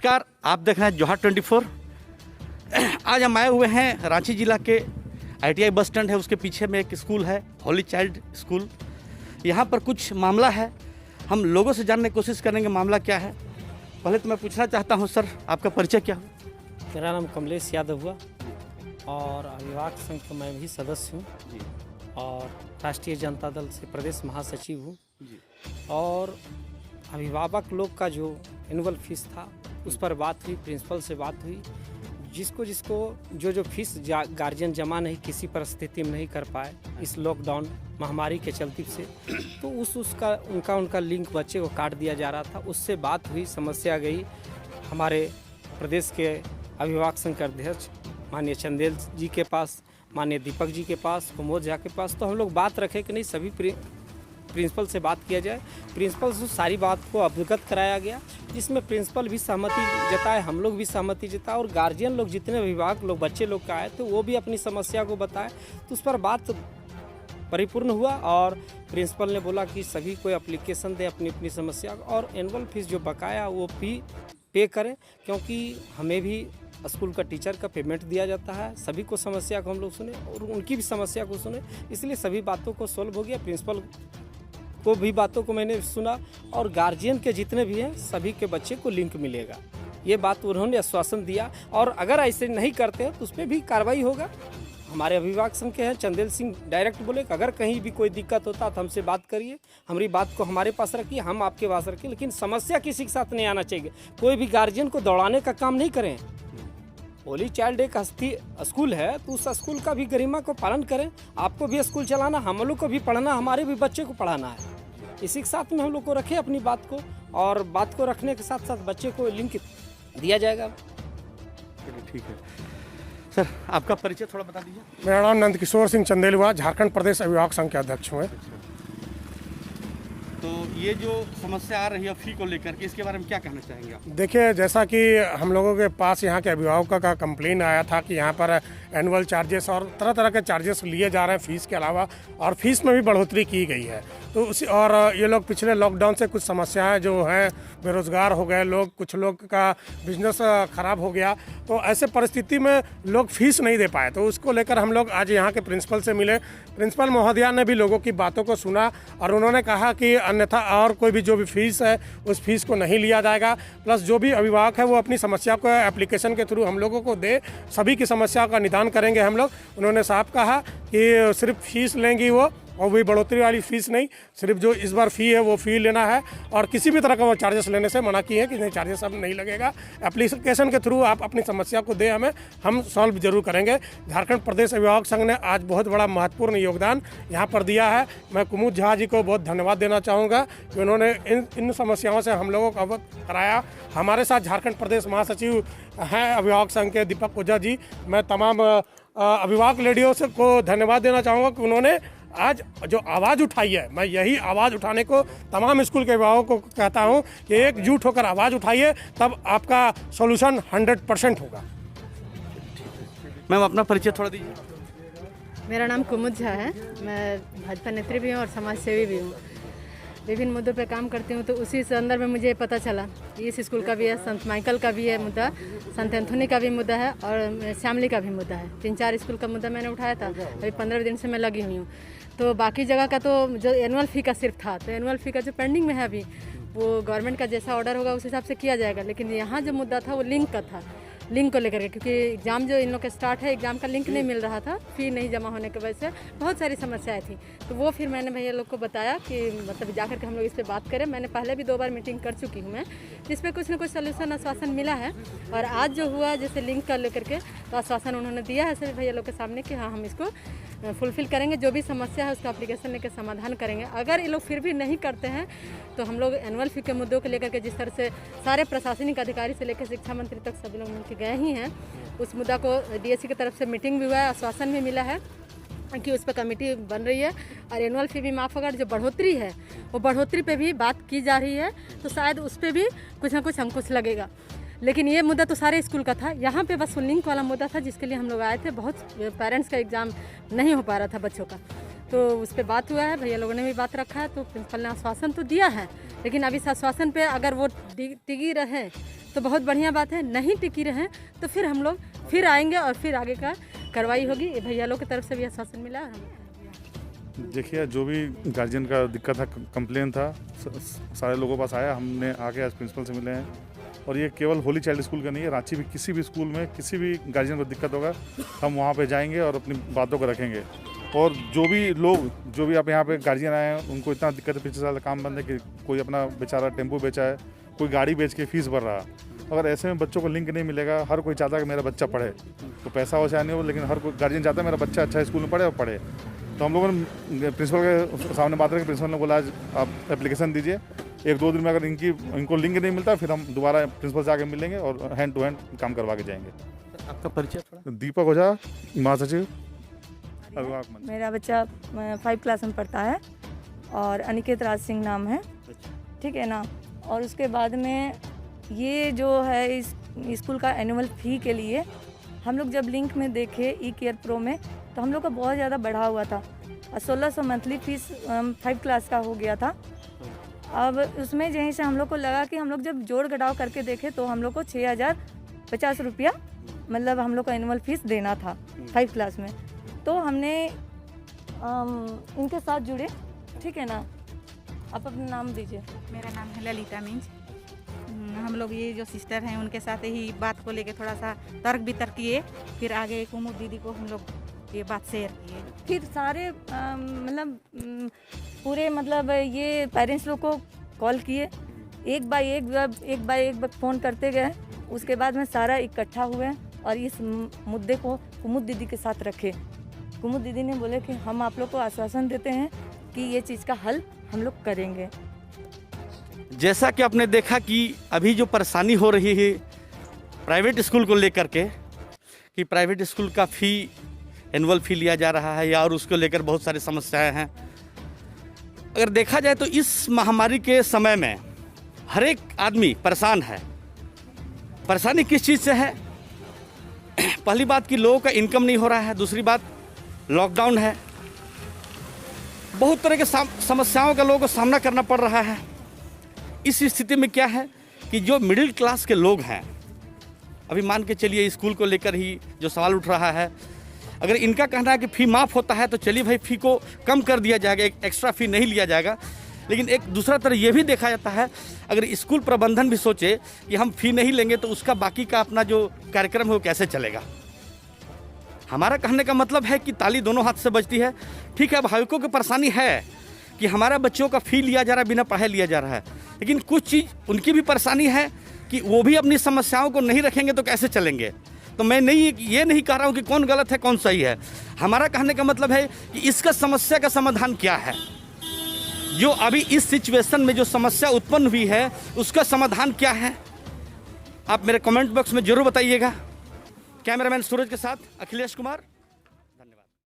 नमस्कार, आप देख रहे हैं जोहार 24। आज हम आए हुए हैं रांची जिला के ITI बस स्टैंड है, उसके पीछे में एक स्कूल है, होली चाइल्ड स्कूल। यहाँ पर कुछ मामला है, हम लोगों से जानने की कोशिश करेंगे मामला क्या है। पहले तो मैं पूछना चाहता हूँ सर, आपका परिचय क्या हो? मेरा नाम कमलेश यादव हुआ और अभिभावक संघ का मैं भी सदस्य हूँ और राष्ट्रीय जनता दल से प्रदेश महासचिव हूँ। और अभिभावक लोग का जो एनुअल फीस था उस पर बात हुई, प्रिंसिपल से बात हुई। जिसको जो फीस गार्जियन जमा नहीं किसी परिस्थिति में नहीं कर पाए इस लॉकडाउन महामारी के चलते से, तो उसका उनका लिंक बच्चे को काट दिया जा रहा था। उससे बात हुई, समस्या गई हमारे प्रदेश के अभिभावक संघ के अध्यक्ष माननीय चंदेल जी के पास, माननीय दीपक जी के पास, कुमोद झा के पास। तो हम लोग बात रखे कि नहीं सभी प्रिंसिपल से बात किया जाए। प्रिंसिपल से सारी बात को अवगत कराया गया, जिसमें प्रिंसिपल भी सहमति जताए, हम लोग भी सहमति जताए और गार्जियन लोग जितने अभिभावक लोग बच्चे लोग का आए तो वो भी अपनी समस्या को बताए। तो उस पर बात परिपूर्ण हुआ और प्रिंसिपल ने बोला कि सभी को एप्लीकेशन दें अपनी अपनी समस्या और एनुअल फीस जो बकाया वो पे करें, क्योंकि हमें भी स्कूल का टीचर का पेमेंट दिया जाता है। सभी को समस्या को हम लोग सुने और उनकी भी समस्या को सुने, इसलिए सभी बातों को सॉल्व हो गया। प्रिंसिपल को भी बातों को मैंने सुना और गार्जियन के जितने भी हैं सभी के बच्चे को लिंक मिलेगा, ये बात उन्होंने आश्वासन दिया। और अगर ऐसे नहीं करते तो उस पर भी कार्रवाई होगा। हमारे अभिभावक संघ के हैं चंदेल सिंह डायरेक्ट बोले कि अगर कहीं भी कोई दिक्कत होता तो हमसे बात करिए, हमारी बात को हमारे पास रखिए, हम आपके पास रखिए, लेकिन समस्या किसी के साथ नहीं आना चाहिए। कोई भी गार्जियन को दौड़ाने का काम नहीं करें। होली चाइल्ड एक स्कूल है तो उस स्कूल का भी गरिमा को पालन करें। आपको भी स्कूल चलाना, हम लोग को भी पढ़ना, हमारे भी बच्चे को पढ़ाना है। इसी के साथ में हम लोग को रखें अपनी बात को, और बात को रखने के साथ साथ बच्चे को लिंक दिया जाएगा। ठीक है सर, आपका परिचय थोड़ा बता दीजिए। मेरा नाम नंदकिशोर सिंह चंदेलवा, झारखंड प्रदेश अभिभावक संघ के अध्यक्ष हूँ। तो ये जो समस्या आ रही है फी को लेकर के, इसके बारे में क्या कहना चाहेंगे आप? देखिए, जैसा कि हम लोगों के पास यहाँ के अभिभावकों का कंप्लेन आया था कि यहाँ पर एनुअल चार्जेस और तरह तरह के चार्जेस लिए जा रहे हैं फीस के अलावा, और फीस में भी बढ़ोतरी की गई है। तो उसी और ये लोग पिछले लॉकडाउन से कुछ समस्याएं जो हैं, बेरोजगार हो गए लोग, कुछ लोग का बिजनेस ख़राब हो गया, तो ऐसे परिस्थिति में लोग फीस नहीं दे पाए। तो उसको लेकर हम लोग आज यहाँ के प्रिंसिपल से मिले। प्रिंसिपल महोदया ने भी लोगों की बातों को सुना और उन्होंने कहा कि अन्यथा और कोई भी जो भी फीस है उस फीस को नहीं लिया जाएगा। प्लस जो भी अभिभावक है वो अपनी समस्या को एप्लीकेशन के थ्रू हम लोगों को दे, सभी की समस्या का निदान करेंगे हम लोग। उन्होंने साफ कहा कि सिर्फ फीस लेंगी वो, और भी बढ़ोतरी वाली फीस नहीं, सिर्फ जो इस बार फ़ी है वो फ़ी लेना है, और किसी भी तरह का वो चार्जेस लेने से मना किए हैं कि नहीं, चार्जेस अब नहीं लगेगा। एप्लीकेशन के थ्रू आप अपनी समस्या को दें हमें, हम सॉल्व जरूर करेंगे। झारखंड प्रदेश अभिभावक संघ ने आज बहुत बड़ा महत्वपूर्ण योगदान यहाँ पर दिया है। मैं कुमोद झा जी को बहुत धन्यवाद देना चाहूँगा कि उन्होंने इन समस्याओं से हम लोगों को अवगत कराया। हमारे साथ झारखंड प्रदेश महासचिव हैं अभिभावक संघ के दीपक ओझा जी। मैं तमाम अभिभावक लेडियों से को धन्यवाद देना चाहूँगा कि उन्होंने आज जो आवाज़ उठाई है। मैं यही आवाज़ उठाने को तमाम स्कूल के अभिभावकों को कहता हूं कि एकजुट होकर आवाज़ उठाइए, तब आपका सॉल्यूशन 100% होगा। मैम, अपना परिचय थोड़ा दीजिए। मेरा नाम कुमुद झा है, मैं भाजपा नेत्री भी हूँ और समाज सेवी भी हूँ। विभिन्न मुद्दों पर काम करती हूँ। तो उसी संदर्भ में मुझे पता चला कि इस स्कूल का भी है, संत माइकल का भी है मुद्दा, संत एंथोनी का भी मुद्दा है और श्यामली का भी मुद्दा है। 3-4 स्कूल का मुद्दा मैंने उठाया था। अभी 15 दिन से मैं लगी हुई हूँ। तो बाकी जगह का तो जो एनुअल फ़ी का सिर्फ था, तो एनुअल फ़ी का जो पेंडिंग में है अभी, वो गवर्नमेंट का जैसा ऑर्डर होगा उस हिसाब से किया जाएगा। लेकिन यहाँ जो मुद्दा था वो लिंक का था, लिंक को लेकर के, क्योंकि एग्ज़ाम जो इन लोग का स्टार्ट है, एग्ज़ाम का लिंक नहीं मिल रहा था, फ़ी नहीं जमा होने की वजह से बहुत सारी समस्याएं थी। तो वो फिर मैंने भैया लोग को बताया कि मतलब जाकर के हम लोग इस पर बात करें। मैंने पहले भी 2 बार मीटिंग कर चुकी हूँ मैं, जिस पर कुछ ना कुछ सोल्यूशन आश्वासन मिला है। और आज जो हुआ जैसे लिंक कर लेकर के, तो आश्वासन उन्होंने दिया है सभी भैया लोग के सामने कि हाँ हम इसको फुलफ़िल करेंगे, जो भी समस्या है उसका एप्लीकेशन लेकर समाधान करेंगे। अगर ये लोग फिर भी नहीं करते हैं तो हम लोग एनुअल फ़ी के मुद्दों को लेकर के, जिस तरह से सारे प्रशासनिक अधिकारी से लेकर शिक्षा मंत्री तक सभी लोग मिलकर गए ही हैं, उस मुद्दा को DSC की तरफ से मीटिंग भी हुआ है, आश्वासन भी मिला है कि उस पर कमेटी बन रही है। और एनुअल फ़ी भी माफ़ होगा, जो बढ़ोतरी है वो बढ़ोतरी पे भी बात की जा रही है, तो शायद उस पर भी कुछ ना कुछ अंकुश लगेगा। लेकिन ये मुद्दा तो सारे स्कूल का था, यहाँ पे बस लिंक वाला मुद्दा था जिसके लिए हम लोग आए थे। बहुत पेरेंट्स का एग्ज़ाम नहीं हो पा रहा था बच्चों का, तो उस पर बात हुआ है, भैया लोगों ने भी बात रखा है। तो प्रिंसिपल ने आश्वासन तो दिया है, लेकिन अभी इस आश्वासन पे अगर वो टिकी रहे तो बहुत बढ़िया बात है। नहीं टिकी रहे तो फिर हम लोग फिर आएंगे और फिर आगे का कार्रवाई होगी। ये भैया लोग की तरफ से भी आश्वासन मिला है। देखिए, जो भी गार्जियन का दिक्कत था, कंप्लेन था, सारे लोगों के पास आया। हमने आके आज प्रिंसिपल से मिले हैं और ये केवल होली चाइल्ड स्कूल का नहीं है, रांची भी किसी भी स्कूल में किसी भी गार्जियन को दिक्कत होगा, हम वहाँ पे जाएंगे और अपनी बातों को रखेंगे। और जो भी आप यहाँ पे गार्जियन आए हैं, उनको इतना दिक्कत है, पिछले साल काम बंद है कि कोई अपना बेचारा टेम्पो बेचा है, कोई गाड़ी बेच के फीस भर रहा है। अगर ऐसे में बच्चों को लिंक नहीं मिलेगा, हर कोई चाहता है कि मेरा बच्चा पढ़े, तो पैसा हो चाहे नहीं हो, लेकिन हर कोई गार्जियन चाहता है मेरा बच्चा अच्छा स्कूल में पढ़े और पढ़े। तो हम लोगों ने प्रिंसिपल के सामने बात रखी, प्रिंसिपल ने बोला आज आप एप्लीकेशन दीजिए, 1-2 दिन में अगर इनको लिंक नहीं मिलता फिर हम दोबारा प्रिंसिपल से आके मिलेंगे और हैंड टू हैंड काम करवा के जाएंगे। आपका परिचय थोड़ा? दीपक ओझा, महासचिव अभिभावक मंच। मेरा बच्चा 5 क्लास में पढ़ता है और अनिकेत राज सिंह नाम है, ठीक है ना। और उसके बाद में ये जो है इस स्कूल का एनुअल फ़ी के लिए हम लोग जब लिंक में देखे ई केयर प्रो में, तो हम लोग का बहुत ज़्यादा बढ़ा हुआ था। 1600 मंथली फीस 5 क्लास का हो गया था। अब उसमें यहीं से हम लोग को लगा कि हम लोग जब जोड़ घटाव करके देखे तो हम लोग को 6050 रुपया मतलब हम लोग को एनुअल फीस देना था 5 क्लास में। तो हमने इनके साथ जुड़े, ठीक है ना। आप अपना नाम दीजिए। मेरा नाम है ललिता मिंज। हम लोग ये जो सिस्टर हैं उनके साथ ही बात को लेके थोड़ा सा तर्क वितर्क किए, फिर आगे कुमुद दीदी को हम लोग ये बात शेयर किए। फिर सारे मतलब पूरे मतलब ये पेरेंट्स लोग को कॉल किए, एक बाय एक फ़ोन करते गए। उसके बाद में सारा इकट्ठा हुए और इस मुद्दे को कुमुद दीदी के साथ रखे। कुमुद दीदी ने बोले कि हम आप लोग को आश्वासन देते हैं कि ये चीज़ का हल हम लोग करेंगे। जैसा कि आपने देखा कि अभी जो परेशानी हो रही है प्राइवेट स्कूल को लेकर के, कि प्राइवेट स्कूल का फ़ी एनुअल फ़ी लिया जा रहा है या और उसको लेकर बहुत सारी समस्याएं हैं। अगर देखा जाए तो इस महामारी के समय में हर एक आदमी परेशान है। परेशानी किस चीज़ से है? पहली बात कि लोगों का इनकम नहीं हो रहा है, दूसरी बात लॉकडाउन है, बहुत तरह के समस्याओं का लोगों को सामना करना पड़ रहा है। इस स्थिति में क्या है कि जो मिडिल क्लास के लोग हैं, अभी मान के चलिए स्कूल को लेकर ही जो सवाल उठ रहा है, अगर इनका कहना है कि फ़ी माफ़ होता है तो चलिए भाई फ़ी को कम कर दिया जाएगा, एक एक्स्ट्रा फ़ी नहीं लिया जाएगा। लेकिन एक दूसरा तरह ये भी देखा जाता है, अगर स्कूल प्रबंधन भी सोचे कि हम फ़ी नहीं लेंगे तो उसका बाकी का अपना जो कार्यक्रम है वो कैसे चलेगा। हमारा कहने का मतलब है कि ताली दोनों हाथ से बजती है। ठीक है, अभिभावकों की परेशानी है कि हमारा बच्चों का फ़ी लिया जा रहा है, बिना पढ़ाई लिया जा रहा है, लेकिन कुछ चीज़ उनकी भी परेशानी है कि वो भी अपनी समस्याओं को नहीं रखेंगे तो कैसे चलेंगे। तो मैं ये नहीं कह रहा हूँ कि कौन गलत है कौन सही है। हमारा कहने का मतलब है कि इसका समस्या का समाधान क्या है, जो अभी इस सिचुएशन में जो समस्या उत्पन्न हुई है उसका समाधान क्या है, आप मेरे कमेंट बॉक्स में ज़रूर बताइएगा। कैमरामैन सूरज के साथ अखिलेश कुमार।